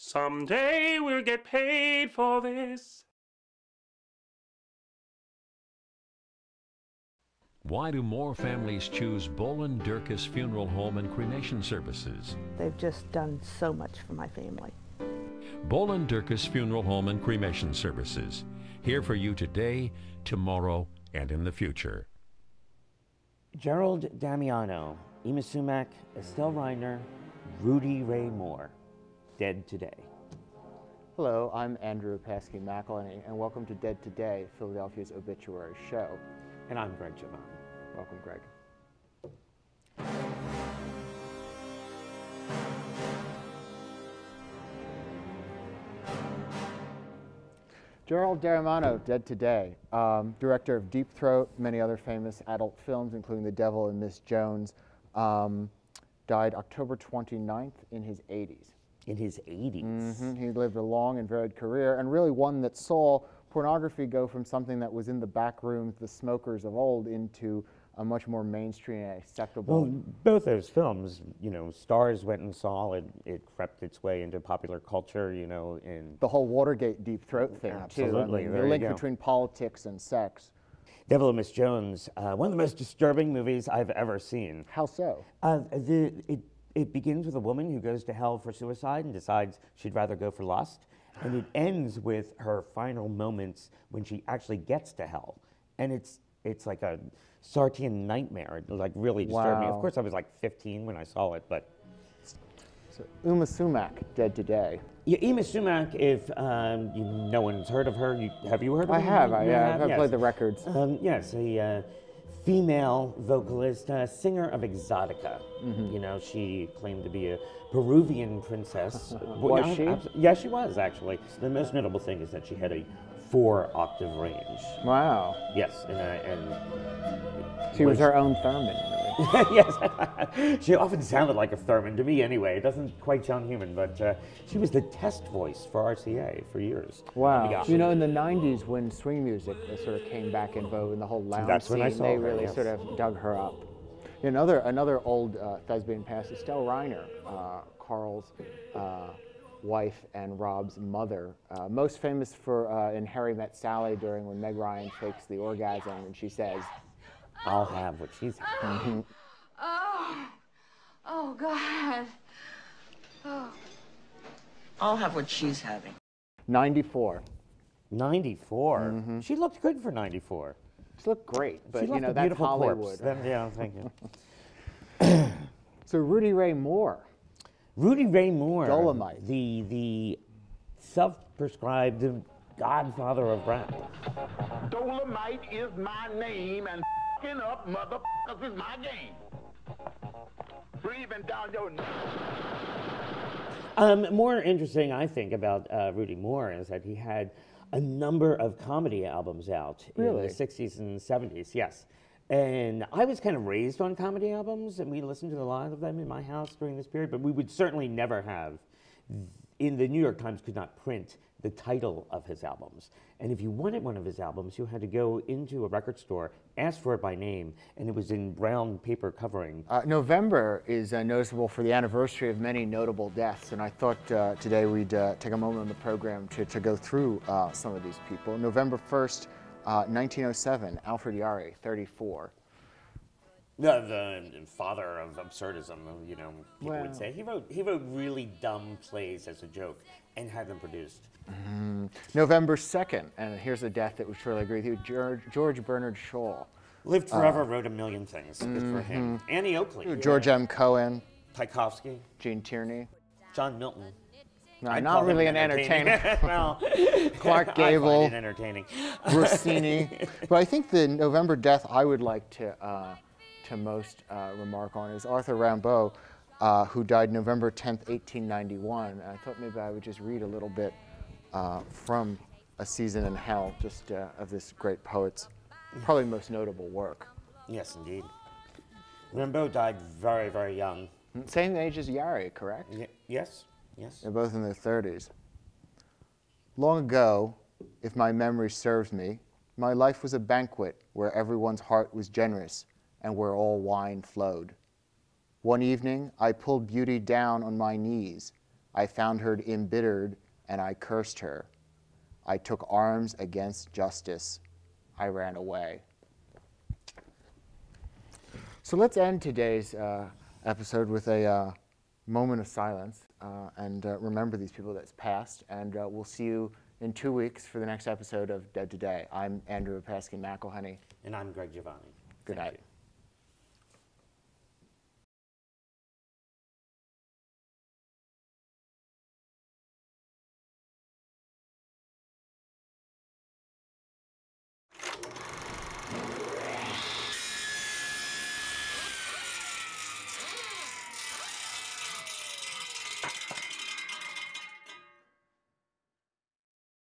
Someday we'll get paid for this. Why do more families choose Bolin Durkis Funeral Home and Cremation Services? They've just done so much for my family. Bolin Durkis Funeral Home and Cremation Services. Here for you today, tomorrow, and in the future. Gerard Damiano, Yma Sumac, Estelle Reiner, Rudy Ray Moore, dead today. Hello, I'm Andrew McElhinney, and welcome to Dead Today, Philadelphia's obituary show. And I'm Greg Giovanni. Welcome, Greg. Gerard Damiano, dead today. Director of Deep Throat, many other famous adult films, including The Devil and Miss Jones. Died October 29th in his 80s. In his 80s? Mm-hmm. He lived a long and varied career, and really one that saw pornography go from something that was in the back rooms, the smokers of old, into a much more mainstream and acceptable. Well, both those films, you know, stars went and saw it. It crept its way into popular culture, you know, in the whole Watergate Deep Throat thing, absolutely, too. I mean, the link between politics and sex. Devil and Miss Jones, one of the most disturbing movies I've ever seen. How so? It begins with a woman who goes to hell for suicide and decides she'd rather go for lust. And it ends with her final moments when she actually gets to hell. And it's like a Sartian nightmare. It like really disturbed me. Of course, I was like 15 when I saw it, but. So, Yma Sumac, dead today. Yeah, Yma Sumac, if no one's heard of her, have you heard of her? I have, I've yes. played the records. Yes, a female vocalist, singer of exotica. Mm-hmm. You know, she claimed to be a Peruvian princess. Was she? Yeah, she was, actually. The most notable thing is that she had a 4-octave range. Wow. Yes, and she was her own theremin, really. Yes, she often sounded like a theremin, to me anyway. It doesn't quite sound human, but she was the test voice for RCA for years. Wow. Yeah. You know, in the 90s, when swing music sort of came back in vogue and the whole lounge scene, they really sort of dug her up. Another old thespian past, Eetelle Reiner, Carl's wife and Rob's mother, most famous for in Harry Met Sally during when Meg Ryan fakes the orgasm and she says, "I'll have what she's having." Oh, God. Oh. I'll have what she's having. 94. 94? Mm-hmm. She looked good for 94. She looked great, but you know, that's Hollywood. Yeah, thank you. So Rudy Ray Moore. Rudy Ray Moore. Dolomite. The self-prescribed godfather of rap. Dolomite is my name, and f***ing up motherfuckers is my game. Breathing down your neck. More interesting, I think, about Rudy Moore is that he had a number of comedy albums out in the 60s and 70s, yes. And I was kind of raised on comedy albums, and we listened to a lot of them in my house during this period, but we would certainly never have, in the New York Times could not print the title of his albums. And if you wanted one of his albums, you had to go into a record store, ask for it by name, and it was in brown paper covering. November is noticeable for the anniversary of many notable deaths, and I thought today we'd take a moment on the program to go through some of these people. November 1st, 1907, Alfred Yari, 34. The father of absurdism, you know, people would say. He wrote really dumb plays as a joke and had them produced. November 2nd, and here's a death that would surely agree with you, George Bernard Shaw. Lived forever, wrote a million things. Good for him. Annie Oakley. George M. Cohen. Tchaikovsky. Gene Tierney. John Milton. No, not really an entertainer. Well, Clark Gable. I find it entertaining. Rossini. But I think the November death I would like to most remark on is Arthur Rimbaud, who died November 10th, 1891. And I thought maybe I would just read a little bit from A Season in Hell, just of this great poet's probably most notable work. Yes, indeed. Rimbaud died very, very young. Same age as Yari, correct? Yes, yes. They're both in their 30s. Long ago, if my memory serves me, my life was a banquet where everyone's heart was generous and where all wine flowed. One evening, I pulled beauty down on my knees, I found her embittered, and I cursed her. I took arms against justice. I ran away. So let's end today's episode with a moment of silence and remember these people that's passed. And we'll see you in 2 weeks for the next episode of Dead Today. I'm Andrew McElhinney. And I'm Greg Giovanni. Good night. You.